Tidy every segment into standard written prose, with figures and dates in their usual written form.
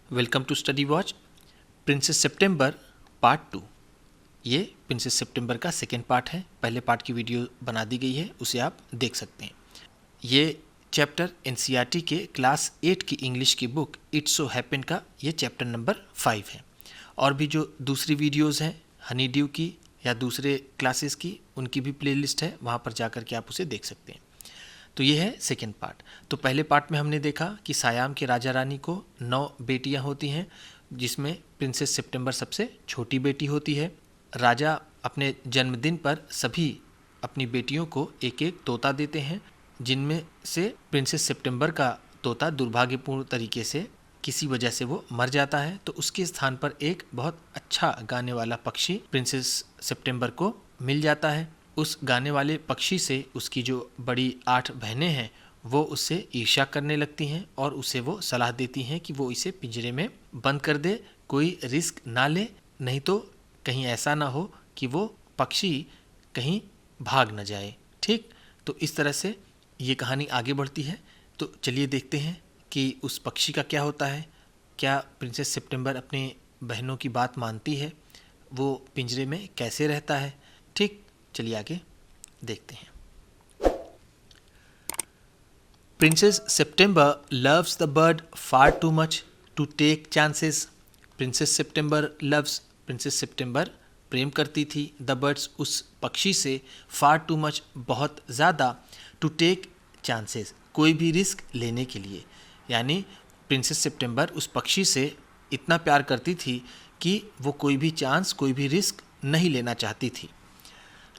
Welcome to study watch. Princess September part 2। ये princess सितंबर का second part है। पहले पार्ट की वीडियो बना दी गई है, उसे आप देख सकते हैं। ये चैप्टर एनसीईआरटी के क्लास 8 की इंग्लिश की बुक इट्स सो हैपन का ये चैप्टर नंबर 5 है। और भी जो दूसरी वीडियोज़ हैं हनी ड्यू की या दूसरे क्लासेस की, उनकी भी प्लेलिस्ट है, वहाँ पर जा कर के आप उसे देख सकते हैं। तो ये है सेकेंड पार्ट। तो पहले पार्ट में हमने देखा कि सायाम के राजा रानी को 9 बेटियां होती हैं, जिसमें प्रिंसेस सितंबर सबसे छोटी बेटी होती है। राजा अपने जन्मदिन पर सभी अपनी बेटियों को एक एक तोता देते हैं, जिनमें से प्रिंसेस सितंबर का तोता दुर्भाग्यपूर्ण तरीके से किसी वजह से वो मर जाता है। तो उसके स्थान पर एक बहुत अच्छा गाने वाला पक्षी प्रिंसेस सितंबर को मिल जाता है। उस गाने वाले पक्षी से उसकी जो बड़ी 8 बहनें हैं वो उससे ईर्ष्या करने लगती हैं और उसे वो सलाह देती हैं कि वो इसे पिंजरे में बंद कर दे, कोई रिस्क ना ले, नहीं तो कहीं ऐसा ना हो कि वो पक्षी कहीं भाग न जाए। ठीक, तो इस तरह से ये कहानी आगे बढ़ती है। तो चलिए देखते हैं कि उस पक्षी का क्या होता है। क्या प्रिंसेस सितंबर अपने बहनों की बात मानती है, वो पिंजरे में कैसे रहता है। ठीक, चलिए आगे देखते हैं। Princess September loves the bird far too much to take chances. Princess September loves, princess September प्रेम करती थी द बर्ड्स, उस पक्षी से, फार टू मच बहुत ज़्यादा, टू टेक चांसेस कोई भी रिस्क लेने के लिए। यानी प्रिंसेस सितंबर उस पक्षी से इतना प्यार करती थी कि वो कोई भी चांस, कोई भी रिस्क नहीं लेना चाहती थी।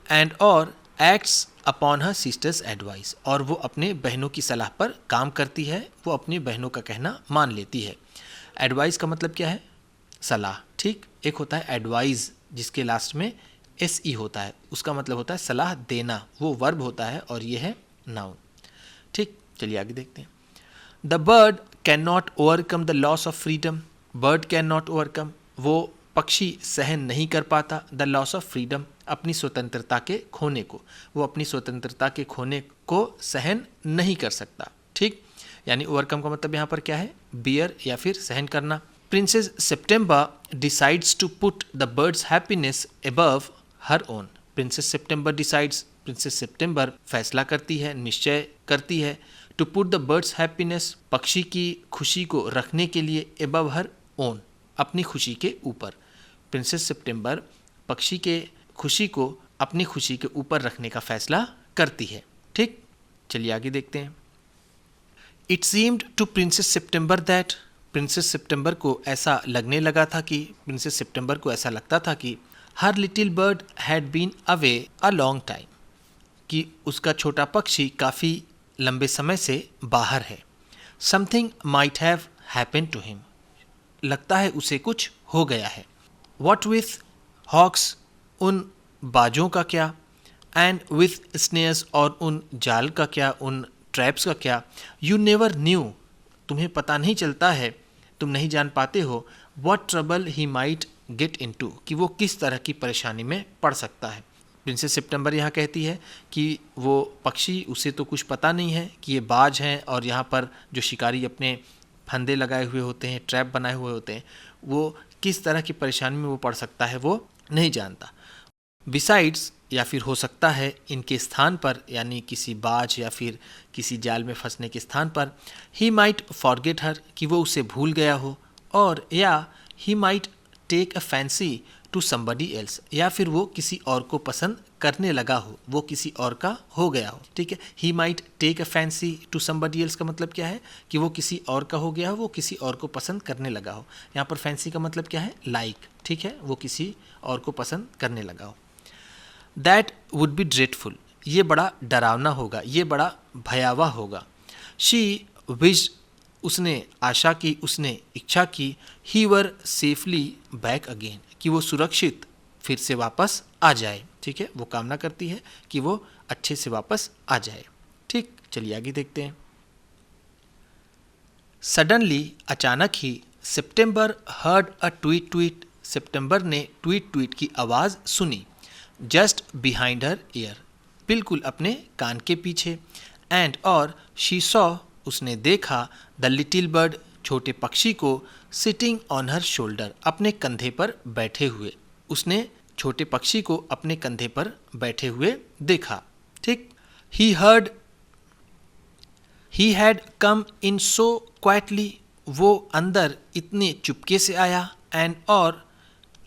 एंड और acts upon her sisters advice, और वो अपने बहनों की सलाह पर काम करती है, वो अपनी बहनों का कहना मान लेती है। एडवाइस का मतलब क्या है? सलाह। ठीक, एक होता है एडवाइस जिसके लास्ट में SE होता है, उसका मतलब होता है सलाह देना, वो वर्ब होता है और ये है नाउन। ठीक, चलिए आगे देखते हैं। The bird can not overcome the loss of freedom. Bird can not overcome, वो पक्षी सहन नहीं कर पाता द लॉस ऑफ फ्रीडम, अपनी स्वतंत्रता के खोने को, वो अपनी स्वतंत्रता के खोने को सहन नहीं कर सकता। ठीक, यानी ओवरकम का मतलब यहाँ पर क्या है? बियर या फिर सहन करना। Princess September decides to put the bird's happiness above her own. Princess September decides, princess September फैसला करती है, निश्चय करती है, to put the bird's happiness, पक्षी की खुशी को रखने के लिए, अबव हर ओन, अपनी खुशी के ऊपर। प्रिंसेस सितंबर पक्षी के खुशी को अपनी खुशी के ऊपर रखने का फैसला करती है। ठीक, चलिए आगे देखते हैं। It seemed to princess September that, princess September को ऐसा लगने लगा था कि, प्रिंसेस सितंबर को ऐसा लगता था कि, her little bird had been away a long time, कि उसका छोटा पक्षी काफ़ी लंबे समय से बाहर है। Something might have happen to him, लगता है उसे कुछ हो गया है। व्हाट विथ हॉक्स, उन बाजों का क्या, एंड विथ स्नेयर्स, और उन जाल का क्या, उन ट्रैप्स का क्या। यू नेवर न्यू, तुम्हें पता नहीं चलता है, तुम नहीं जान पाते हो, what trouble he might get into, कि वो किस तरह की परेशानी में पड़ सकता है। प्रिंसेस सितंबर यहाँ कहती है कि वो पक्षी, उसे तो कुछ पता नहीं है कि ये बाज हैं, और यहाँ पर जो शिकारी अपने फंदे लगाए हुए होते हैं, ट्रैप बनाए हुए होते हैं, वो किस तरह की परेशानी में वो पड़ सकता है वो नहीं जानता। बिसाइड्स, या फिर हो सकता है इनके स्थान पर, यानी किसी बाज या फिर किसी जाल में फंसने के स्थान पर, ही माइट फॉरगेट हर, कि वो उसे भूल गया हो, और या he might take a fancy to somebody else, या फिर वो किसी और को पसंद करने लगा हो, वो किसी और का हो गया हो। ठीक है, he might take a fancy to somebody else का मतलब क्या है? कि वो किसी और का हो गया हो, वो किसी और को पसंद करने लगा हो। यहाँ पर फैंसी का मतलब क्या है? लाइक। ठीक है, वो किसी और को पसंद करने लगा हो। दैट वुड बी ड्रेडफुल, ये बड़ा डरावना होगा, ये बड़ा भयावह होगा। शी विश, उसने आशा की, उसने इच्छा की, ही वर सेफली बैक अगेन, कि वो सुरक्षित फिर से वापस आ जाए। ठीक है, वो कामना करती है कि वो अच्छे से वापस आ जाए। ठीक, चलिए आगे देखते हैं। सडनली, अचानक ही, सितंबर हर्ड अ ट्वीट ट्वीट, सितंबर ने ट्वीट ट्वीट की आवाज़ सुनी, जस्ट बिहाइंड हर ईयर, बिल्कुल अपने कान के पीछे, एंड और शी सॉ, उसने देखा, द लिटिल बर्ड, छोटे पक्षी को सिटिंग ऑन हर शोल्डर, अपने कंधे पर बैठे हुए। उसने छोटे पक्षी को अपने कंधे पर बैठे हुए देखा। ठीक। He had come in so quietly, वो अंदर इतने चुपके से आया, एंड और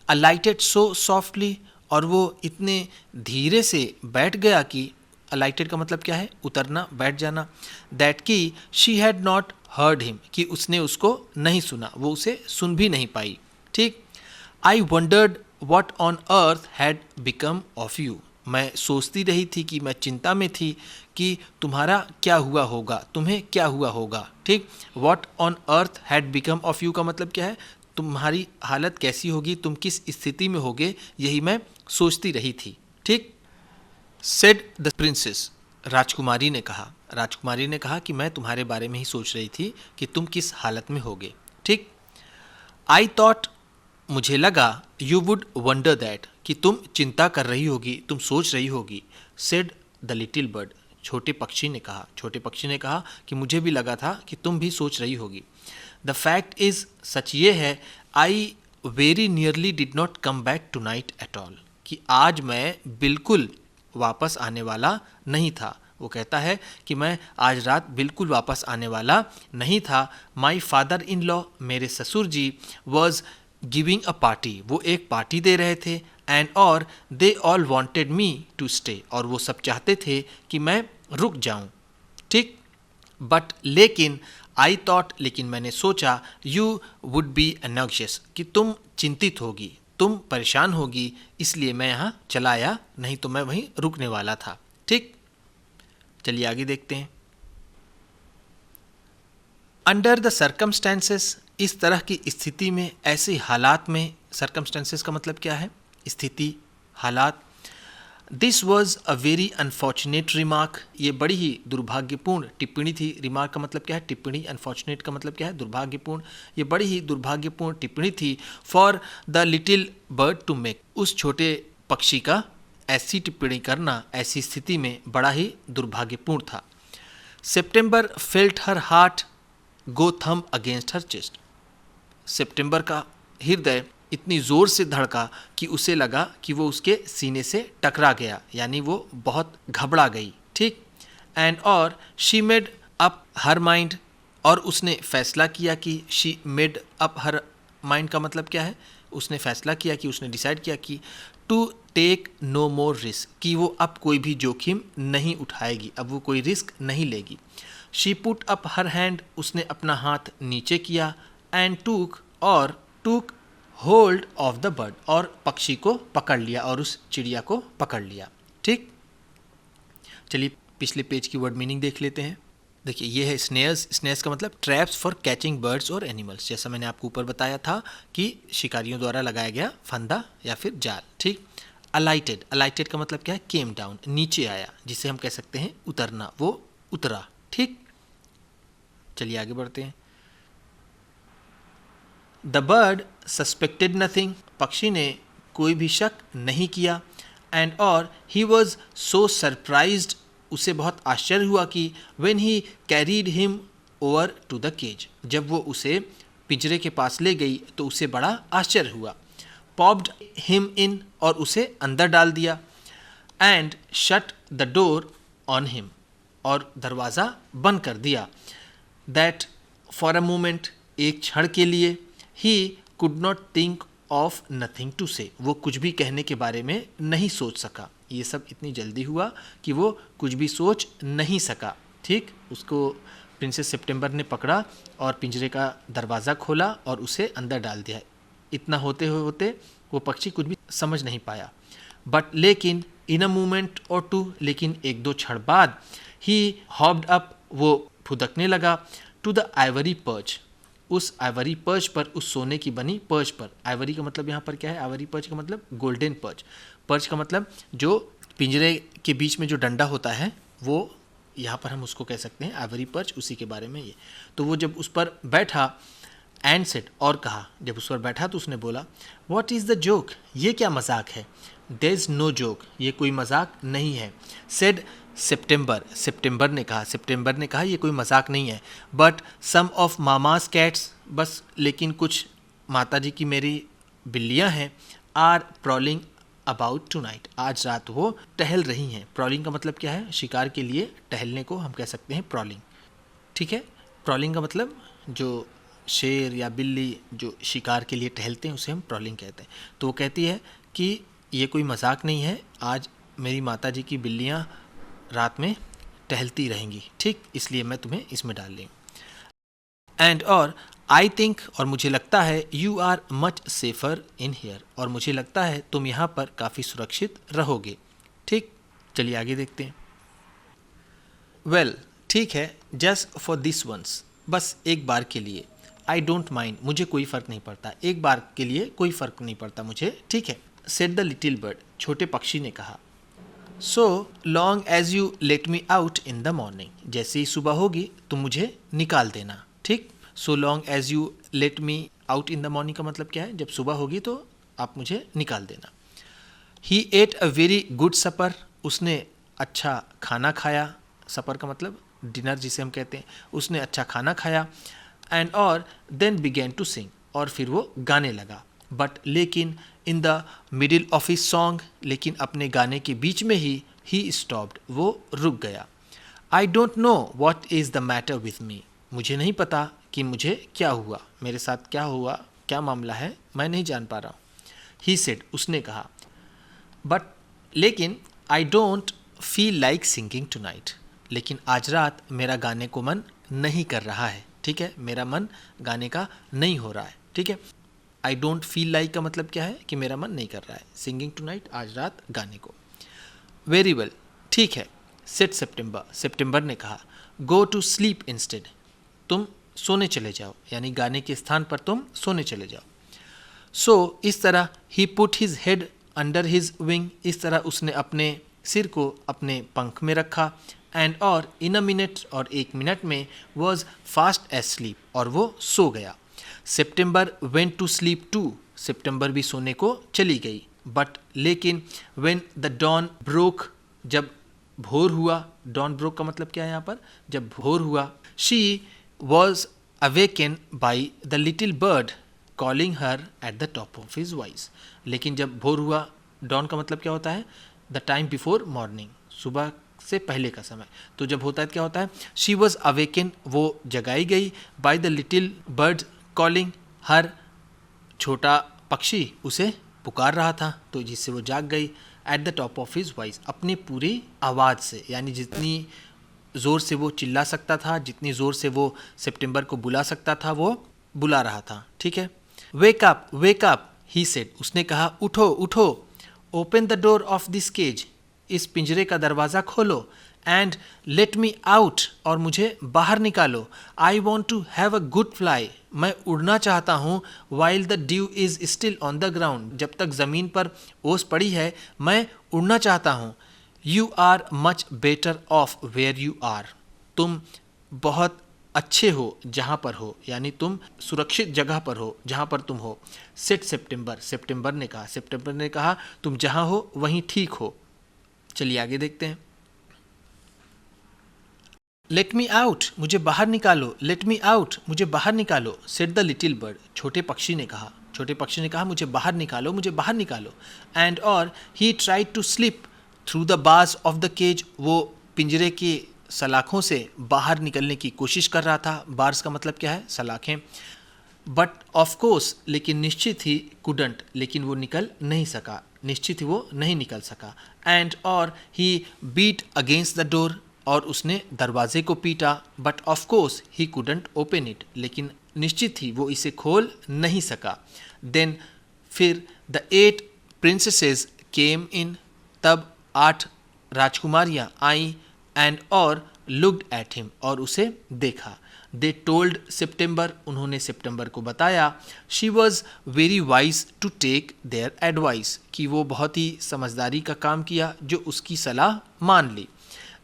अलाइटेड सो सॉफ्टली, और वो इतने धीरे से बैठ गया कि अलाइटेड का मतलब क्या है? उतरना, बैठ जाना। दैट की she had not heard him, कि उसने उसको नहीं सुना, वो उसे सुन भी नहीं पाई। ठीक। आई wandered what on earth had become of you, मैं सोचती रही थी कि मैं चिंता में थी कि तुम्हारा क्या हुआ होगा, तुम्हें क्या हुआ होगा। ठीक। What on earth had become of you का मतलब क्या है? तुम्हारी हालत कैसी होगी, तुम किस स्थिति में होगे, यही मैं सोचती रही थी। ठीक। सेड द प्रिंसेस, राजकुमारी ने कहा। राजकुमारी ने कहा कि मैं तुम्हारे बारे में ही सोच रही थी कि तुम किस हालत में होगे। ठीक। आई थॉट, मुझे लगा, यू वुड वंडर दैट, कि तुम चिंता कर रही होगी, तुम सोच रही होगी। सेड द लिटिल बर्ड, छोटे पक्षी ने कहा। छोटे पक्षी ने कहा कि मुझे भी लगा था कि तुम भी सोच रही होगी। द फैक्ट इज, सच ये है, I very nearly did not come back tonight at all, कि आज मैं बिल्कुल वापस आने वाला नहीं था। वो कहता है कि मैं आज रात बिल्कुल वापस आने वाला नहीं था। माई फादर इन लॉ, मेरे ससुर ji, was giving a party, वो एक पार्टी दे रहे थे, एंड और they all wanted me to stay, और वो सब चाहते थे कि मैं रुक जाऊं। ठीक। बट लेकिन आई थॉट, लेकिन मैंने सोचा, यू वुड बी एनॉक्शियस, कि तुम चिंतित होगी, तुम परेशान होगी, इसलिए मैं यहाँ चला आया, नहीं तो मैं वहीं रुकने वाला था। ठीक। चलिए आगे देखते हैं। अंडर द सर्कमस्टेंसेस, इस तरह की स्थिति में, ऐसे हालात में, सर्कमस्टेंसेस का मतलब क्या है? स्थिति, हालात। This was a very unfortunate remark, ये बड़ी ही दुर्भाग्यपूर्ण टिप्पणी थी। रिमार्क का मतलब क्या है? टिप्पणी। अनफॉर्चुनेट का मतलब क्या है? दुर्भाग्यपूर्ण। ये बड़ी ही दुर्भाग्यपूर्ण टिप्पणी थी for the little bird to make, उस छोटे पक्षी का ऐसी टिप्पणी करना ऐसी स्थिति में बड़ा ही दुर्भाग्यपूर्ण था। सेप्टेम्बर फेल्ट हर हार्ट गो थम अगेंस्ट हर चेस्ट, सितंबर का हृदय इतनी ज़ोर से धड़का कि उसे लगा कि वो उसके सीने से टकरा गया, यानी वो बहुत घबरा गई। ठीक। एंड और she made up her mind, और उसने फैसला किया कि, she made up her mind का मतलब क्या है? उसने फैसला किया कि, उसने डिसाइड किया कि to take no more risk, कि वो अब कोई भी जोखिम नहीं उठाएगी, अब वो कोई रिस्क नहीं लेगी। She put up her hand, उसने अपना हाथ नीचे किया, एंड टूक होल्ड ऑफ द बर्ड, और पक्षी को पकड़ लिया, और उस चिड़िया को पकड़ लिया। ठीक। चलिए पिछले पेज की वर्ड मीनिंग देख लेते हैं। देखिए ये है स्नेयर्स। स्नेयर्स का मतलब ट्रैप्स फॉर कैचिंग बर्ड्स और एनिमल्स, जैसा मैंने आपको ऊपर बताया था कि शिकारियों द्वारा लगाया गया फंदा या फिर जाल। ठीक। अलाइटेड, अलाइटेड का मतलब क्या है? केम डाउन, नीचे आया, जिसे हम कह सकते हैं उतरना, वो उतरा। ठीक। चलिए आगे बढ़ते हैं। द बर्ड सस्पेक्टेड नथिंग, पक्षी ने कोई भी शक नहीं किया, एंड और ही वॉज सो सरप्राइज्ड, उसे बहुत आश्चर्य हुआ कि when he carried him over to the cage, जब वो उसे पिंजरे के पास ले गई तो उसे बड़ा आश्चर्य हुआ। पॉप्ड हिम इन, और उसे अंदर डाल दिया, and shut the door on him, और दरवाज़ा बंद कर दिया। दैट फॉर अ मोमेंट, एक क्षण के लिए, he could not think of nothing to say, वो कुछ भी कहने के बारे में नहीं सोच सका। ये सब इतनी जल्दी हुआ कि वो कुछ भी सोच नहीं सका। ठीक। उसको प्रिंसेस सितंबर ने पकड़ा और पिंजरे का दरवाज़ा खोला और उसे अंदर डाल दिया। इतना होते होते वो पक्षी कुछ भी समझ नहीं पाया। बट लेकिन इन अ मोमेंट और टू, लेकिन एक दो क्षण बाद, ही हॉब्ड अप, वो फुदकने लगा, टू द आइवरी पर्च, उस आइवरी पर्च पर, उस सोने की बनी पर्च पर। आइवरी का मतलब यहाँ पर क्या है? आइवरी पर्च का मतलब गोल्डन पर्च। पर्च का मतलब जो पिंजरे के बीच में जो डंडा होता है, वो यहाँ पर हम उसको कह सकते हैं आइवरी पर्च, उसी के बारे में ये। तो वो जब उस पर बैठा, एंड सेड, और कहा, जब उस पर बैठा तो उसने बोला, व्हाट इज़ द जोक, ये क्या मजाक है? देयर इज़ नो जोक, ये कोई मजाक नहीं है। सेड सितंबर ने कहा ये कोई मजाक नहीं है। But some of mama's cats, बस लेकिन कुछ माताजी की मेरी बिल्लियां हैं, आर प्रॉलिंग अबाउट टुनाइट, आज रात वो टहल रही हैं। प्रॉलिंग का मतलब क्या है? शिकार के लिए टहलने को हम कह सकते हैं प्रॉलिंग। ठीक है, प्रॉलिंग का मतलब जो शेर या बिल्ली जो शिकार के लिए टहलते हैं उसे हम प्रॉलिंग कहते हैं। तो वो कहती है कि ये कोई मजाक नहीं है, आज मेरी माताजी की बिल्लियां रात में टहलती रहेंगी। ठीक, इसलिए मैं तुम्हें इसमें डाल रही हूँ। एंड और आई थिंक, और मुझे लगता है, you are much safer in here, और मुझे लगता है तुम यहाँ पर काफ़ी सुरक्षित रहोगे। ठीक, चलिए आगे देखते हैं। वेल, ठीक है, जस्ट फॉर दिस वंस, बस एक बार के लिए। आई डोंट माइंड, मुझे कोई फ़र्क नहीं पड़ता, एक बार के लिए कोई फ़र्क नहीं पड़ता मुझे। ठीक है, सेड द लिटिल बर्ड, छोटे पक्षी ने कहा। So long as you let me out in the morning, जैसे ही सुबह होगी तुम मुझे निकाल देना। ठीक, so long as you let me out in the morning का मतलब क्या है? जब सुबह होगी तो आप मुझे निकाल देना। ही एट अ वेरी गुड सपर, उसने अच्छा खाना खाया। सपर का मतलब डिनर जिसे हम कहते हैं, उसने अच्छा खाना खाया। एंड और देन बिगेन टू सिंग, और फिर वो गाने लगा। बट लेकिन in the middle of his song, लेकिन अपने गाने के बीच में ही स्टॉप्ड, वो रुक गया। I don't know what is the matter with me, मुझे नहीं पता कि मुझे क्या हुआ, मेरे साथ क्या हुआ, क्या मामला है, मैं नहीं जान पा रहा हूँ। ही सेड, उसने कहा। बट लेकिन I don't feel like singing tonight, लेकिन आज रात मेरा गाने को मन नहीं कर रहा है। ठीक है, मेरा मन गाने का नहीं हो रहा है। ठीक है, आई डोंट फील लाइक का मतलब क्या है? कि मेरा मन नहीं कर रहा है सिंगिंग टुनाइट, आज रात गाने को। वेरी वेल, ठीक है, सेड सितंबर ने कहा। गो टू स्लीप इंस्टेड, तुम सोने चले जाओ, यानी गाने के स्थान पर तुम सोने चले जाओ। सो इस तरह ही put his head under his wing, इस तरह उसने अपने सिर को अपने पंख में रखा। एंड और इन अ मिनट, और एक मिनट में, वॉज फास्ट एस्लीप, और वो सो गया। सितंबर वेंट टू स्लीप टू, सितंबर भी सोने को चली गई। बट लेकिन व्हेन द डॉन ब्रोक, जब भोर हुआ, डॉन ब्रोक का मतलब क्या है यहाँ पर? जब भोर हुआ। She was awaken by the little bird calling her at the top of his voice, लेकिन जब भोर हुआ, डॉन का मतलब क्या होता है? द टाइम बिफोर मॉर्निंग, सुबह से पहले का समय। तो जब होता है क्या होता है? शी वॉज अवेकन, वो जगाई गई, by the little bird calling her, छोटा पक्षी उसे पुकार रहा था, तो जिससे वो जाग गई। At the top of his voice, अपनी पूरी आवाज़ से, यानी जितनी ज़ोर से वो चिल्ला सकता था, जितनी ज़ोर से वो सितंबर को बुला सकता था, वो बुला रहा था। ठीक है, वेक अप ही सेड, उसने कहा, उठो उठो। Open the door of this cage, इस पिंजरे का दरवाज़ा खोलो। एंड लेट मी आउट, और मुझे बाहर निकालो। I want to have a good fly, मैं उड़ना चाहता हूँ। While the dew is still on the ground, जब तक ज़मीन पर ओस पड़ी है, मैं उड़ना चाहता हूँ। You are much better off where you are, तुम बहुत अच्छे हो जहाँ पर हो, यानी तुम सुरक्षित जगह पर हो जहाँ पर तुम हो। सेड सितंबर ने कहा, तुम जहाँ हो वहीं ठीक हो। चलिए आगे देखते हैं। लेट मी आउट, मुझे बाहर निकालो। लेट मी आउट, मुझे बाहर निकालो। सेड द लिटिल बर्ड, छोटे पक्षी ने कहा, मुझे बाहर निकालो। एंड और he tried to slip through the bars of the cage, वो पिंजरे की सलाखों से बाहर निकलने की कोशिश कर रहा था। बार्स का मतलब क्या है? सलाखें। बट ऑफ कोर्स, लेकिन निश्चित ही, कुडंट, लेकिन वो निकल नहीं सका, निश्चित ही वो नहीं निकल सका। एंड और ही बीट अगेंस्ट द डोर, और उसने दरवाजे को पीटा। But of course he couldn't open it, लेकिन निश्चित ही वो इसे खोल नहीं सका। देन फिर द 8 प्रिंसेसेस केम इन, तब 8 राजकुमारियाँ आई। एंड और लुक्ड एट हिम, और उसे देखा। दे टोल्ड सितंबर, उन्होंने सितंबर को बताया। She was very wise to take their advice, कि वो बहुत ही समझदारी का काम किया जो उसकी सलाह मान ली।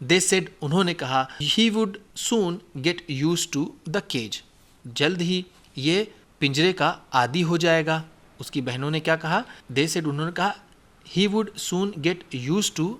दे सेड, उन्होंने कहा, he would soon get used to the cage, जल्द ही ये पिंजरे का आदी हो जाएगा। उसकी बहनों ने क्या कहा? उन्होंने कहा, he would soon get used to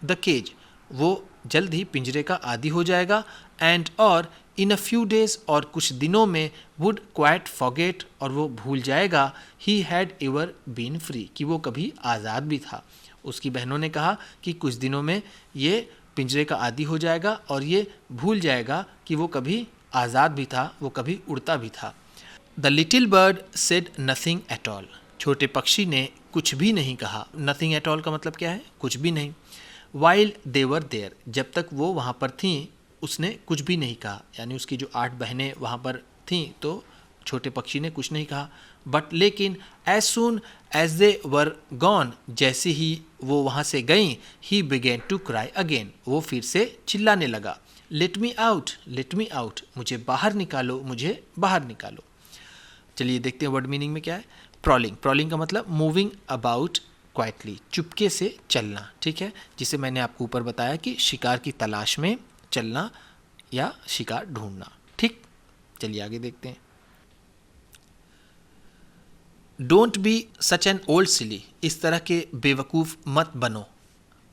the cage, वो जल्द ही पिंजरे का आदी हो जाएगा, एंड और इन अ फ्यू डेज और कुछ दिनों में वुड क्वाइट फॉरगेट और वो भूल जाएगा he had ever been free कि वो कभी आज़ाद भी था। उसकी बहनों ने कहा कि कुछ दिनों में ये पिंजरे का आदी हो जाएगा और ये भूल जाएगा कि वो कभी आज़ाद भी था, वो कभी उड़ता भी था। The little bird said nothing at all. छोटे पक्षी ने कुछ भी नहीं कहा। नथिंग एट ऑल का मतलब क्या है? कुछ भी नहीं। वाइल दे वर देयर, जब तक वो वहाँ पर थीं उसने कुछ भी नहीं कहा, यानी उसकी जो 8 बहनें वहाँ पर थीं तो छोटे पक्षी ने कुछ नहीं कहा। बट लेकिन as soon as they were gone, जैसे ही वो वहाँ से गईं, he began to cry again, वो फिर से चिल्लाने लगा। लेट मी आउट, मुझे बाहर निकालो, मुझे बाहर निकालो। चलिए देखते हैं वर्ड मीनिंग में क्या है। प्रॉलिंग का मतलब मूविंग अबाउट क्वाइटली, चुपके से चलना, ठीक है, जिसे मैंने आपको ऊपर बताया कि शिकार की तलाश में चलना या शिकार ढूंढना, ठीक। चलिए आगे देखते हैं। Don't be such an old silly, इस तरह के बेवकूफ़ मत बनो।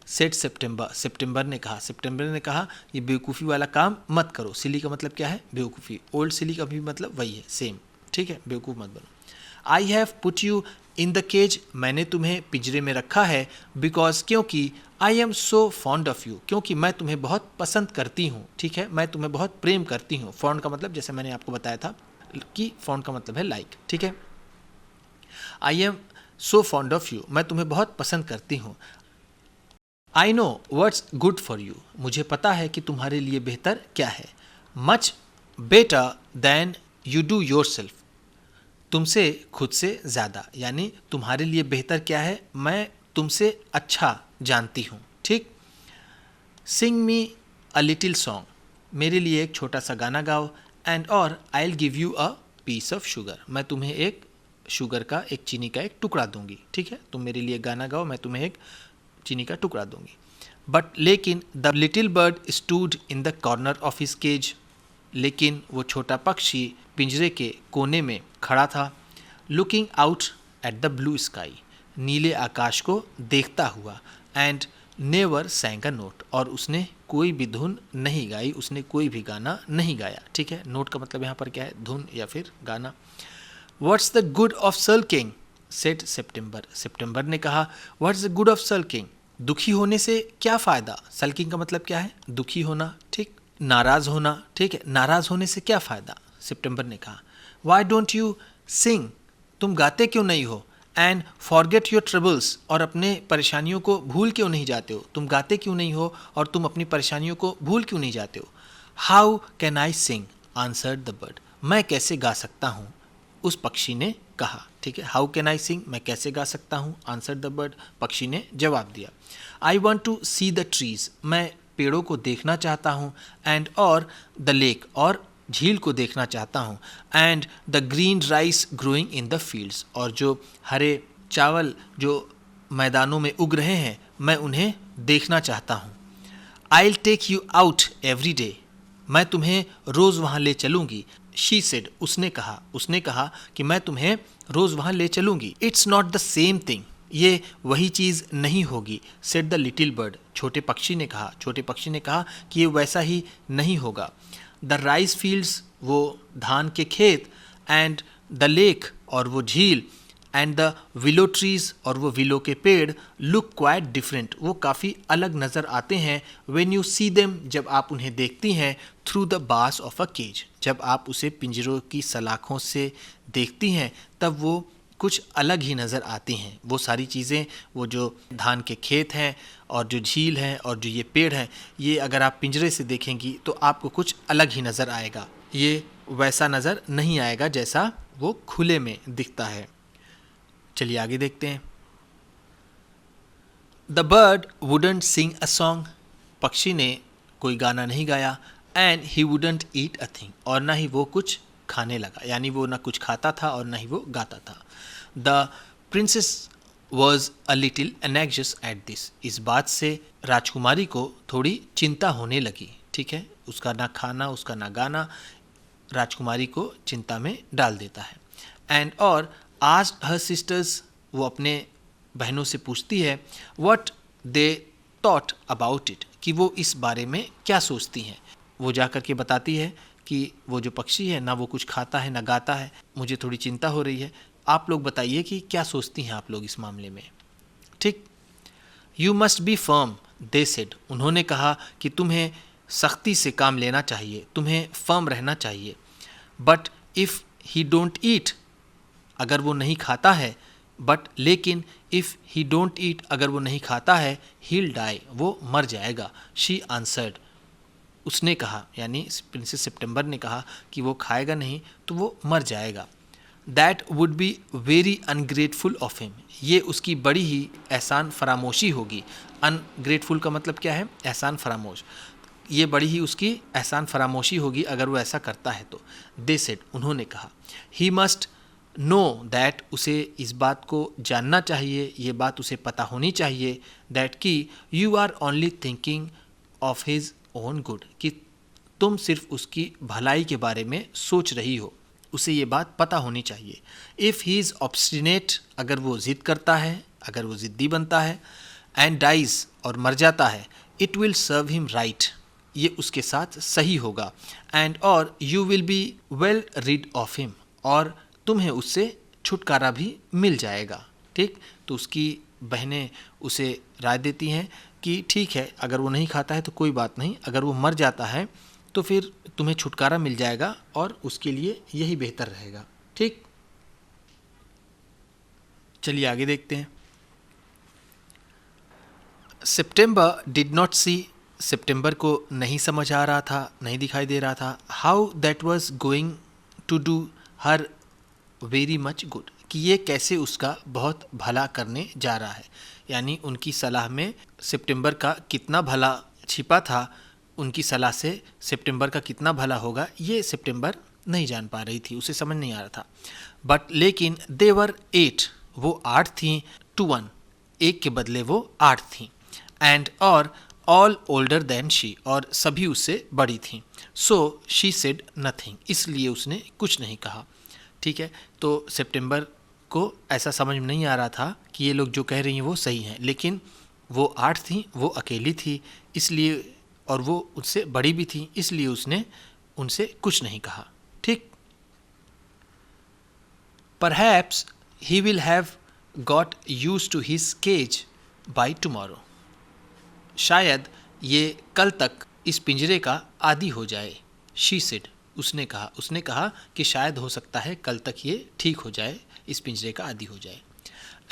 सेड सितंबर ने कहा ये बेवकूफ़ी वाला काम मत करो। सिली का मतलब क्या है? बेवकूफ़ी। ओल्ड सिली का भी मतलब वही है, सेम, ठीक है, बेवकूफ़ मत बनो। I have put you in the cage, मैंने तुम्हें पिंजरे में रखा है, बिकॉज क्योंकि I am so fond of you, क्योंकि मैं तुम्हें बहुत पसंद करती हूँ, ठीक है, मैं तुम्हें बहुत प्रेम करती हूँ। फॉन्ड का मतलब जैसे मैंने आपको बताया था कि फॉन्ड का मतलब है लाइक, ठीक है। आई am so fond of you, मैं तुम्हें बहुत पसंद करती हूँ। I know what's good for you, मुझे पता है कि तुम्हारे लिए बेहतर क्या है। Much better than you do your self, तुमसे खुद से ज़्यादा, यानी तुम्हारे लिए बेहतर क्या है मैं तुमसे अच्छा जानती हूँ, ठीक। सिंग मी अ लिटिल सॉन्ग, मेरे लिए एक छोटा सा गाना गाओ। एंड और I will give you a piece of sugar, मैं तुम्हें एक शुगर का, एक चीनी का एक टुकड़ा दूंगी, ठीक है। तुम मेरे लिए गाना गाओ, मैं तुम्हें एक चीनी का टुकड़ा दूंगी। बट लेकिन the little bird stood in the corner of his cage, लेकिन वो छोटा पक्षी पिंजरे के कोने में खड़ा था। Looking out at the blue sky, नीले आकाश को देखता हुआ। एंड नेवर सैंग अ नोट, और उसने कोई भी धुन नहीं गाई, उसने कोई भी गाना नहीं गाया, ठीक है। नोट का मतलब यहाँ पर क्या है? धुन या फिर गाना। What's the good of sulking, said September ने कहा what's the good of sulking, दुखी होने से क्या फ़ायदा। सल्किंग का मतलब क्या है? दुखी होना, ठीक, नाराज़ होना, ठीक है, नाराज़ होने से क्या फ़ायदा। सितंबर ने कहा वाई डोंट यू सिंग, तुम गाते क्यों नहीं हो। एंड फॉरगेट योर ट्रबल्स, और अपने परेशानियों को भूल क्यों नहीं जाते हो। तुम गाते क्यों नहीं हो और तुम अपनी परेशानियों को भूल क्यों नहीं जाते हो। How can I sing answered the bird, मैं कैसे गा सकता हूँ, उस पक्षी ने कहा, ठीक है। हाउ कैन आई सिंग, मैं कैसे गा सकता हूँ, आंसर्ड द बर्ड, पक्षी ने जवाब दिया। I want to see the trees, मैं पेड़ों को देखना चाहता हूँ। एंड और द लेक, और झील को देखना चाहता हूँ। And the green rice growing in the fields, और जो हरे चावल जो मैदानों में उग रहे हैं मैं उन्हें देखना चाहता हूँ। I will take you out every day, मैं तुम्हें रोज़ वहाँ ले चलूँगी। शी सेड, उसने कहा कि मैं तुम्हें रोज़ वहाँ ले चलूँगी। It's not the same thing, ये वही चीज़ नहीं होगी। सेड द लिटिल बर्ड, छोटे पक्षी ने कहा कि ये वैसा ही नहीं होगा। द राइस फील्ड्स, वो धान के खेत। एंड द लेक, और वो झील। एंड द विलो ट्रीज, और वो विलो के पेड़। लुक क्वाइट डिफरेंट, वो काफ़ी अलग नज़र आते हैं। व्हेन यू सी देम, जब आप उन्हें देखती हैं। Through the bars of a cage, जब आप उसे पिंजरों की सलाखों से देखती हैं तब वो कुछ अलग ही नज़र आती हैं। वो सारी चीज़ें, वो जो धान के खेत हैं और जो झील है और जो ये पेड़ हैं, ये अगर आप पिंजरे से देखेंगी तो आपको कुछ अलग ही नज़र आएगा। ये वैसा नज़र नहीं आएगा जैसा वो खुले में दिखता है। चलिए आगे देखते हैं। The bird wouldn't sing a song, पक्षी ने कोई गाना नहीं गाया। And he wouldn't eat a thing, और ना ही वो कुछ खाने लगा, यानी वो ना कुछ खाता था और ना ही वो गाता था। The princess was a little anxious at this, इस बात से राजकुमारी को थोड़ी चिंता होने लगी, ठीक है। उसका ना खाना, उसका ना गाना राजकुमारी को चिंता में डाल देता है। एंड और आज हर सिस्टर्स, वो अपने बहनों से पूछती है what they thought about it, कि वो इस बारे में क्या सोचती हैं। वो जा कर के बताती है कि वो जो पक्षी है ना वो कुछ खाता है ना गाता है, मुझे थोड़ी चिंता हो रही है। आप लोग बताइए कि क्या सोचती हैं आप लोग इस मामले में। ठीक। You must be firm, they said, उन्होंने कहा कि तुम्हें सख्ती से काम लेना चाहिए, तुम्हें फर्म रहना चाहिए। But if he don't eat, अगर वो नहीं खाता है, बट लेकिन इफ़ ही डोंट ईट, अगर वो नहीं खाता है, हील डाई, वो मर जाएगा। शी आंसर्ड, उसने कहा, यानी प्रिंसेस सितंबर ने कहा कि वो खाएगा नहीं तो वो मर जाएगा। That would be very ungrateful of him, ये उसकी बड़ी ही एहसान फरामोशी होगी। अनग्रेटफुल का मतलब क्या है? एहसान फरामोश। ये बड़ी ही उसकी एहसान फरामोशी होगी अगर वो ऐसा करता है तो। दे सेड, उन्होंने कहा। ही मस्ट नो दैट, उसे इस बात को जानना चाहिए, ये बात उसे पता होनी चाहिए, दैट कि you are only thinking of his own good, कि तुम सिर्फ उसकी भलाई के बारे में सोच रही हो, उसे ये बात पता होनी चाहिए। इफ़ ही इज़ ऑब्स्टिनेट, अगर वो ज़िद करता है, अगर वो ज़िद्दी बनता है, एंड डाइज, और मर जाता है, it will serve him right, ये उसके साथ सही होगा। एंड और you will be well rid of him, और तुम्हें उससे छुटकारा भी मिल जाएगा। ठीक। तो उसकी बहनें उसे राय देती हैं कि ठीक है, अगर वो नहीं खाता है तो कोई बात नहीं, अगर वो मर जाता है तो फिर तुम्हें छुटकारा मिल जाएगा और उसके लिए यही बेहतर रहेगा। ठीक। चलिए आगे देखते हैं। सितंबर डिड नॉट सी, सितंबर को नहीं समझ आ रहा था, नहीं दिखाई दे रहा था, how that was going to do her very much good, कि ये कैसे उसका बहुत भला करने जा रहा है। यानी उनकी सलाह में सितंबर का कितना भला छिपा था, उनकी सलाह से सितंबर का कितना भला होगा ये सितंबर नहीं जान पा रही थी, उसे समझ नहीं आ रहा था। बट लेकिन देवर 8, वो 8 थीं, टू 1, एक के बदले वो 8 थीं। एंड और ऑल ओल्डर देन शी, और सभी उससे बड़ी थीं। सो शी सेड नथिंग, इसलिए उसने कुछ नहीं कहा। ठीक है। तो सितंबर को ऐसा समझ में नहीं आ रहा था कि ये लोग जो कह रही हैं वो सही हैं, लेकिन वो 8 थीं, वो अकेली थी, इसलिए, और वो उससे बड़ी भी थी, इसलिए उसने उनसे कुछ नहीं कहा। ठीक। Perhaps he will have got used to his cage by tomorrow, शायद ये कल तक इस पिंजरे का आदी हो जाए। शी सेड, उसने कहा कि शायद हो सकता है कल तक ये ठीक हो जाए, इस पिंजरे का आदी हो जाए।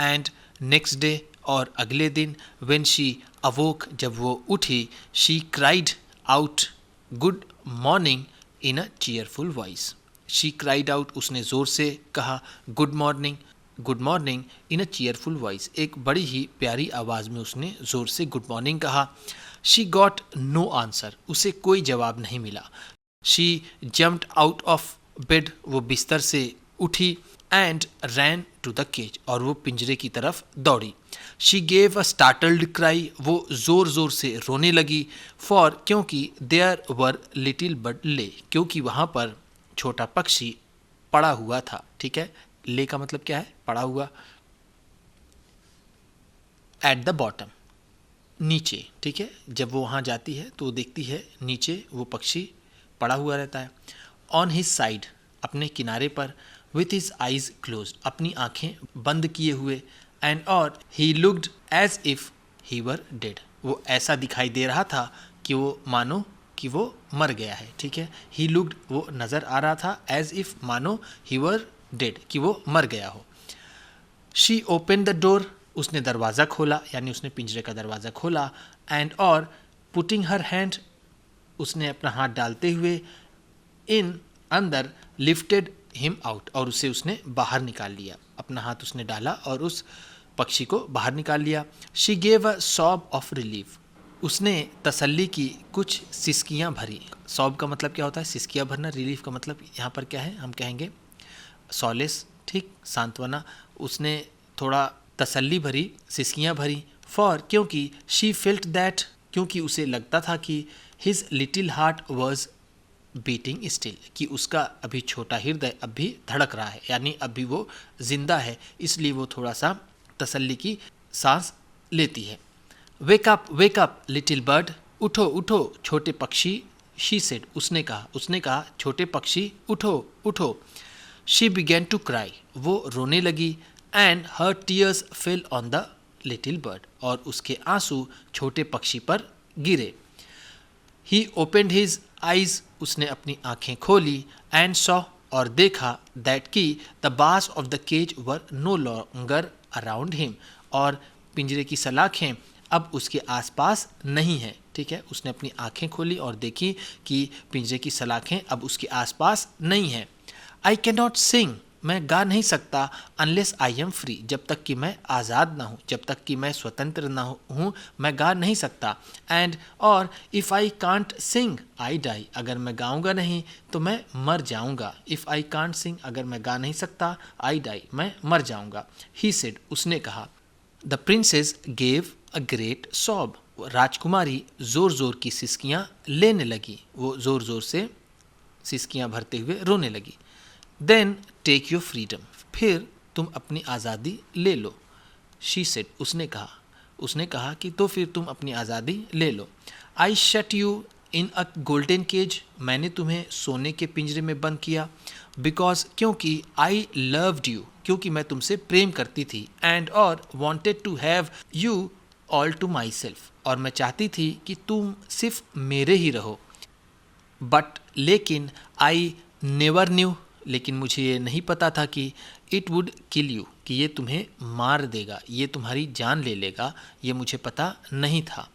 एंड नेक्स्ट डे, और अगले दिन, व्हेन शी अवोक, जब वो उठी, she cried out good morning in a cheerful voice, she cried out, उसने ज़ोर से कहा good morning in a cheerful voice, एक बड़ी ही प्यारी आवाज़ में उसने ज़ोर से गुड मॉर्निंग कहा। शी गॉट नो आंसर, उसे कोई जवाब नहीं मिला। She jumped out of bed, वो बिस्तर से उठी, and ran to the cage, और वो पिंजरे की तरफ दौड़ी। She gave a startled cry, वो ज़ोर ज़ोर से रोने लगी। फॉर, क्योंकि देयर वर लिटिल बर्ड ले, क्योंकि वहाँ पर छोटा पक्षी पड़ा हुआ था। ठीक है। ले का मतलब क्या है? पड़ा हुआ। एट द बॉटम, नीचे। ठीक है। जब वो वहाँ जाती है तो देखती है नीचे वो पक्षी पड़ा हुआ रहता है। ऑन हिज साइड, अपने किनारे पर, विथ हिज आइज क्लोज, अपनी आंखें बंद किए हुए, एंड और he looked as if he were dead, वो ऐसा दिखाई दे रहा था कि वो मानो कि वो मर गया है। ठीक है। ही लुक्ड, वो नज़र आ रहा था, एज इफ, मानो, ही वर डेड, कि वो मर गया हो। शी ओपन द डोर, उसने दरवाज़ा खोला, यानी उसने पिंजरे का दरवाज़ा खोला। एंड और पुटिंग हर हैंड, उसने अपना हाथ डालते हुए, इन, अंदर, लिफ्टेड हिम आउट, और उसे उसने बाहर निकाल लिया। अपना हाथ उसने डाला और उस पक्षी को बाहर निकाल लिया। She gave a sob of relief, उसने तसल्ली की कुछ सिसकियाँ भरी। सॉब का मतलब क्या होता है? सिसकियाँ भरना। रिलीफ का मतलब यहाँ पर क्या है? हम कहेंगे सॉलेस। ठीक, सांत्वना। उसने थोड़ा तसल्ली भरी, सिसकियाँ भरी। फॉर, क्योंकि, शी फेल्ट दैट, क्योंकि उसे लगता था कि his little heart was beating still, कि उसका अभी छोटा हृदय अभी धड़क रहा है, यानी अभी वो जिंदा है, इसलिए वो थोड़ा सा तसल्ली की सांस लेती है। वेक अप लिटिल बर्ड, उठो उठो छोटे पक्षी, शी सेड, उसने कहा छोटे पक्षी उठो उठो। शी बिगेन टू क्राई, वो रोने लगी, and her tears fell on the little bird, और उसके आंसू छोटे पक्षी पर गिरे। ही ओपनड हिज आइज, उसने अपनी आंखें खोली, एंड सॉ, और देखा, दैट की the bars of the cage were no longer around him, और पिंजरे की सलाखें अब उसके आसपास नहीं हैं। ठीक है, उसने अपनी आंखें खोली और देखी कि पिंजरे की सलाखें अब उसके आसपास नहीं हैं। आई कैन नॉट सिंग, मैं गा नहीं सकता, अनलेस आई एम फ्री, जब तक कि मैं आज़ाद ना हूँ, जब तक कि मैं स्वतंत्र ना हूँ, मैं गा नहीं सकता। एंड और if I can't sing I die, अगर मैं गाऊंगा नहीं तो मैं मर जाऊंगा। इफ़ आई कांट सिंग, अगर मैं गा नहीं सकता, आई डाई, मैं मर जाऊंगा। ही सेड, उसने कहा। The princess gave a great sob, राजकुमारी ज़ोर ज़ोर की सिसकियाँ लेने लगी, वो ज़ोर ज़ोर से सिसकियाँ भरते हुए रोने लगी। देन टेक योर फ्रीडम, फिर तुम अपनी आज़ादी ले लो। शी सेड, उसने कहा कि तो फिर तुम अपनी आज़ादी ले लो। I shut you in a golden cage, मैंने तुम्हें सोने के पिंजरे में बंद किया। बिकॉज, क्योंकि आई लव्ड यू, क्योंकि मैं तुमसे प्रेम करती थी। एंड और wanted to have you all to myself, और मैं चाहती थी कि तुम सिर्फ मेरे ही रहो। बट, लेकिन, आई नेवर न्यू, लेकिन मुझे ये नहीं पता था कि इट वुड किल यू, कि ये तुम्हें मार देगा, ये तुम्हारी जान ले लेगा, ये मुझे पता नहीं था।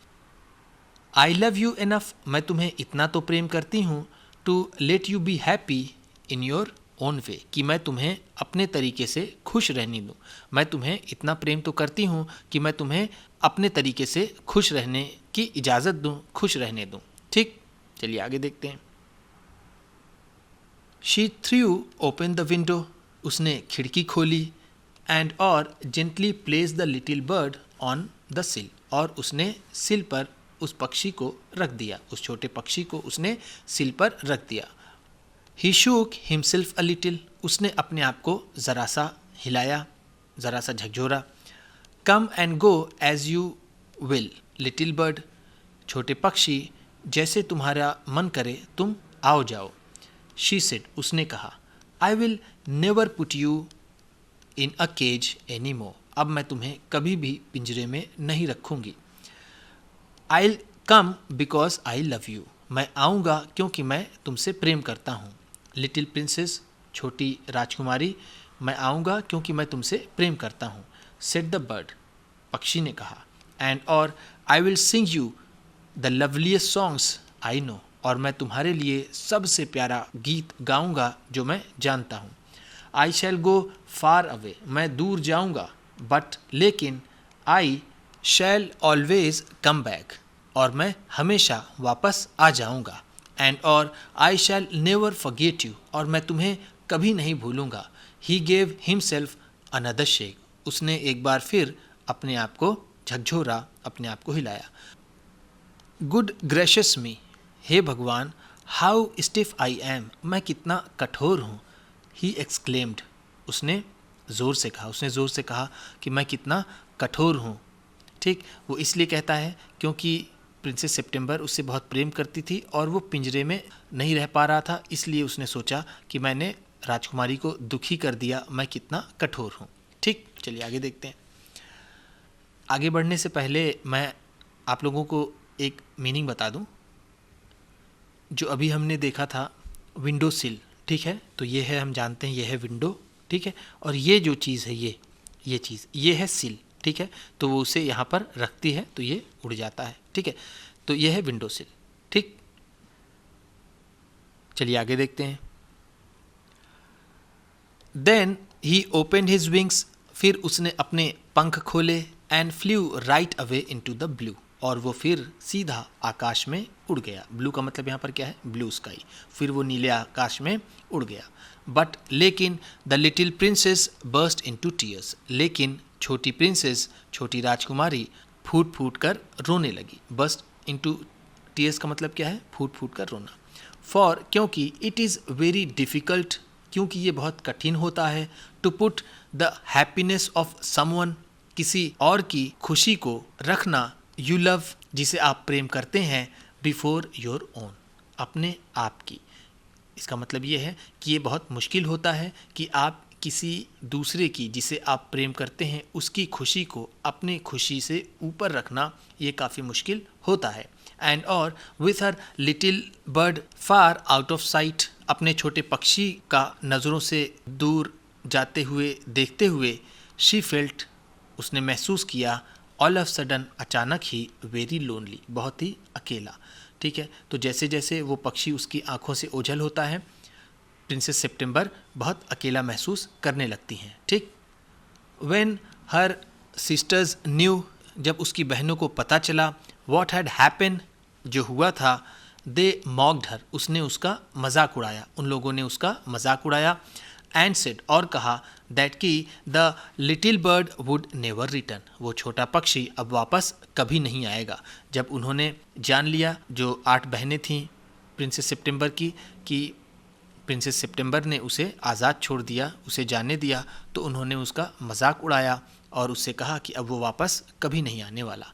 आई लव यू इनफ, मैं तुम्हें इतना तो प्रेम करती हूँ, to let you be happy in your own way, कि मैं तुम्हें अपने तरीके से खुश रहने दूँ। मैं तुम्हें इतना प्रेम तो करती हूँ कि मैं तुम्हें अपने तरीके से खुश रहने की इजाज़त दूँ, खुश रहने दूँ। ठीक, चलिए आगे देखते हैं। She threw open the window, उसने खिड़की खोली, एंड और gently place the little bird on the सिल, और उसने सिल पर उस पक्षी को रख दिया, उस छोटे पक्षी को उसने सिल पर रख दिया। He shook himself a little, उसने अपने आप को ज़रा सा हिलाया, ज़रा सा झकझोरा। Come and go as you will little bird, छोटे पक्षी, जैसे तुम्हारा मन करे तुम आओ जाओ। शी सेड, उसने कहा। I will never put you in a cage any more, अब मैं तुम्हें कभी भी पिंजरे में नहीं रखूँगी। I come because I love you, मैं आऊँगा क्योंकि मैं तुमसे प्रेम करता हूँ। लिटिल प्रिंसेस, छोटी राजकुमारी, मैं आऊँगा क्योंकि मैं तुमसे प्रेम करता हूँ। सेड द बर्ड, पक्षी ने कहा। एंड और I will sing you the loveliest songs I know, और मैं तुम्हारे लिए सबसे प्यारा गीत गाऊंगा जो मैं जानता हूँ। आई शैल गो फार अवे, मैं दूर जाऊंगा। बट, लेकिन, आई शैल ऑलवेज कम बैक, और मैं हमेशा वापस आ जाऊंगा। एंड और आई शैल नेवर फॉरगेट यू, और मैं तुम्हें कभी नहीं भूलूंगा। He gave himself another shake, उसने एक बार फिर अपने आप को झकझोरा, अपने आप को हिलाया। गुड ग्रेशियस मी, हे भगवान, हाउ स्टिफ आई एम, मैं कितना कठोर हूँ। ही एक्सक्लेम्ड, उसने ज़ोर से कहा कि मैं कितना कठोर हूँ। ठीक, वो इसलिए कहता है क्योंकि प्रिंसेस सितंबर उससे बहुत प्रेम करती थी और वो पिंजरे में नहीं रह पा रहा था, इसलिए उसने सोचा कि मैंने राजकुमारी को दुखी कर दिया, मैं कितना कठोर हूँ। ठीक, चलिए आगे देखते हैं। आगे बढ़ने से पहले मैं आप लोगों को एक मीनिंग बता दूं। जो अभी हमने देखा था विंडो सिल, ठीक है, तो ये है, हम जानते हैं ये है विंडो, ठीक है, और ये जो चीज़ है ये चीज़ ये है सिल, ठीक है, तो वो उसे यहाँ पर रखती है तो ये उड़ जाता है, ठीक है, तो ये है विंडो सिल। ठीक, चलिए आगे देखते हैं। Then he opened his wings, फिर उसने अपने पंख खोले, and flew right away into the blue, और वो फिर सीधा आकाश में उड़ गया। ब्लू का मतलब यहाँ पर क्या है, ब्लू स्काई, फिर वो नीले आकाश में उड़ गया। बट, लेकिन, the little princess burst into tears, लेकिन छोटी प्रिंसेस, छोटी राजकुमारी फूट फूट कर रोने लगी। बर्स्ट इनटू टीयर्स का मतलब क्या है, फूट फूट कर रोना। फॉर, क्योंकि, इट इज़ वेरी डिफ़िकल्ट, क्योंकि ये बहुत कठिन होता है, to put the happiness of someone, किसी और की खुशी को रखना यू लव जिसे आप प्रेम करते हैं बिफोर योर ओन, अपने आप की। इसका मतलब ये है कि ये बहुत मुश्किल होता है कि आप किसी दूसरे की जिसे आप प्रेम करते हैं उसकी खुशी को अपनी खुशी से ऊपर रखना, ये काफ़ी मुश्किल होता है। एंड और with her little bird far out of site, अपने छोटे पक्षी का नज़रों से दूर जाते हुए देखते हुए, शी फेल्ट उसने महसूस किया, ऑल ऑफ सडन अचानक ही, वेरी लोनली बहुत ही अकेला। ठीक है, तो जैसे जैसे वो पक्षी उसकी आंखों से ओझल होता है, प्रिंसेस सितंबर बहुत अकेला महसूस करने लगती हैं। ठीक, व्हेन हर सिस्टर्स न्यू, जब उसकी बहनों को पता चला, व्हाट हैड हैपन जो हुआ था, दे मॉक्ड हर उसने उसका मजाक उड़ाया, उन लोगों ने उसका मजाक उड़ाया। एंड सेड और कहा, दैट कि the little bird would never return, वो छोटा पक्षी अब वापस कभी नहीं आएगा। जब उन्होंने जान लिया, जो 8 बहनें थीं प्रिंसेस सितंबर की, कि प्रिंसेस सितंबर ने उसे आज़ाद छोड़ दिया, उसे जाने दिया, तो उन्होंने उसका मजाक उड़ाया और उससे कहा कि अब वो वापस कभी नहीं आने वाला।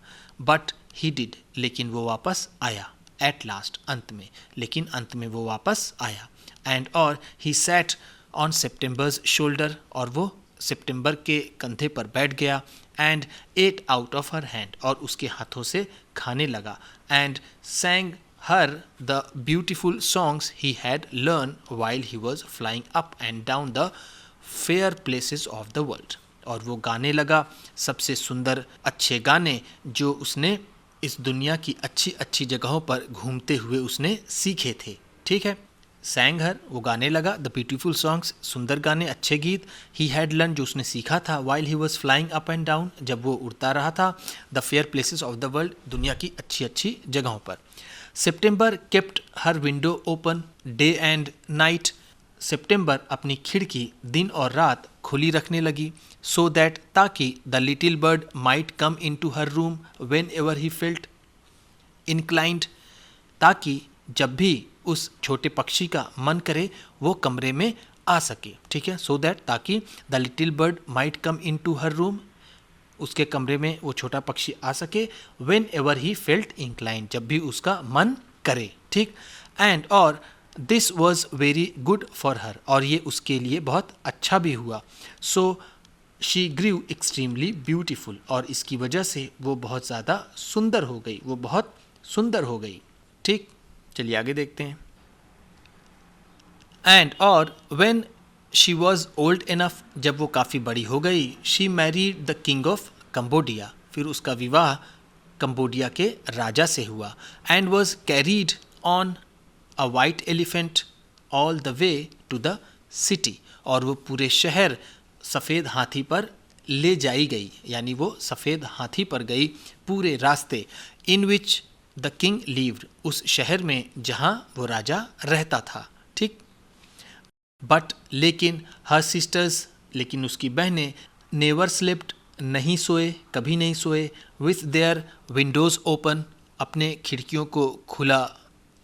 बट ही डिड, लेकिन वो वापस आया, एट लास्ट अंत में, लेकिन अंत में वो वापस आया। एंड और he sat on September's shoulder, और वो सितंबर के कंधे पर बैठ गया। And ate out of her hand, और उसके हाथों से खाने लगा। And sang her the beautiful songs he had learned while he was flying up and down the fair places of the world, और वो गाने लगा सबसे सुंदर अच्छे गाने जो उसने इस दुनिया की अच्छी अच्छी जगहों पर घूमते हुए उसने सीखे थे। ठीक है, sang her वो गाने लगा, the beautiful songs सुंदर गाने अच्छे गीत, he had learned जो उसने सीखा था, while he was flying up and down जब वो उड़ता रहा था, the fair places of the world दुनिया की अच्छी अच्छी जगहों पर। सितंबर kept her window open day and night, सितंबर अपनी खिड़की दिन और रात खुली रखने लगी, so that ताकि the little bird might come into her room whenever he felt inclined, ताकि जब भी उस छोटे पक्षी का मन करे वो कमरे में आ सके। ठीक है, so that ताकि the little bird might come into her room, उसके कमरे में वो छोटा पक्षी आ सके, whenever he felt inclined जब भी उसका मन करे। ठीक, एंड और this was very good for her, और ये उसके लिए बहुत अच्छा भी हुआ। So she grew extremely beautiful, और इसकी वजह से वो बहुत ज़्यादा सुंदर हो गई, वो बहुत सुंदर हो गई। ठीक, चलिए आगे देखते हैं। एंड और when she was old enough, जब वो काफ़ी बड़ी हो गई, she married the king of Cambodia, फिर उसका विवाह कंबोडिया के राजा से हुआ। And was carried on a white elephant all the way to the city, और वो पूरे शहर सफ़ेद हाथी पर ले जाई गई, यानी वो सफ़ेद हाथी पर गई पूरे रास्ते। इन विच द किंग लिव्ड, उस शहर में जहाँ वो राजा रहता था। ठीक, बट लेकिन हर सिस्टर्स, लेकिन उसकी बहनें, नेवर स्लेप्ट नहीं सोए, कभी नहीं सोए, विथ देयर विंडोज़ ओपन, अपने खिड़कियों को खुला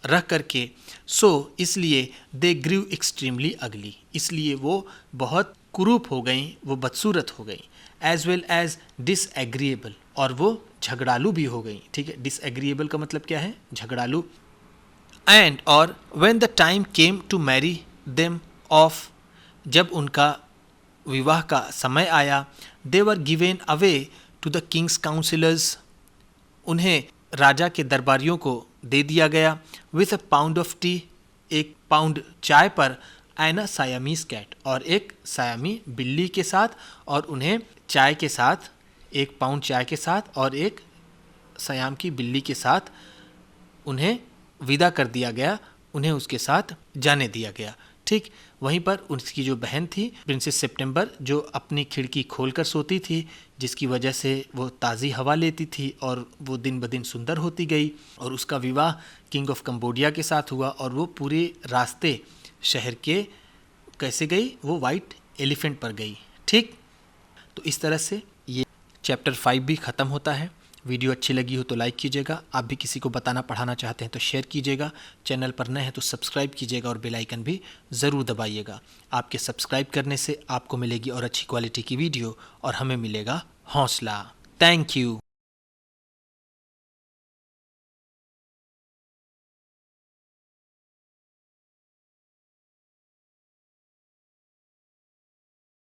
रख करके, सो इसलिए दे ग्रीव एक्सट्रीमली अगली, इसलिए वो बहुत कुरूप हो गई, वो बदसूरत हो गई। एज वेल एज डिसएग्रीएबल, और वो झगड़ालू भी हो गई। ठीक है, डिसएग्रीएबल का मतलब क्या है? झगड़ालू। एंड और when the time came to marry them off, जब उनका विवाह का समय आया, they were given away to the king's counsellors, उन्हें राजा के दरबारियों को दे दिया गया। With a pound of tea, एक पाउंड चाय पर, एंड अ सायामीज कैट, और एक सायामी बिल्ली के साथ, और उन्हें चाय के साथ, एक पाउंड चाय के साथ और एक सयाम की बिल्ली के साथ उन्हें विदा कर दिया गया, उन्हें उसके साथ जाने दिया गया। ठीक, वहीं पर उसकी जो बहन थी प्रिंसेस सितंबर, जो अपनी खिड़की खोलकर सोती थी, जिसकी वजह से वो ताज़ी हवा लेती थी और वो दिन ब दिन सुंदर होती गई, और उसका विवाह किंग ऑफ कंबोडिया के साथ हुआ, और वो पूरे रास्ते शहर के कैसे गई? वो वाइट एलिफेंट पर गई। ठीक, तो इस तरह से ये चैप्टर 5 भी ख़त्म होता है। वीडियो अच्छी लगी हो तो लाइक कीजिएगा, आप भी किसी को बताना पढ़ाना चाहते हैं तो शेयर कीजिएगा, चैनल पर नए हैं तो सब्सक्राइब कीजिएगा और बेल आइकन भी ज़रूर दबाइएगा। आपके सब्सक्राइब करने से आपको मिलेगी और अच्छी क्वालिटी की वीडियो, और हमें मिलेगा हौसला। Thank you.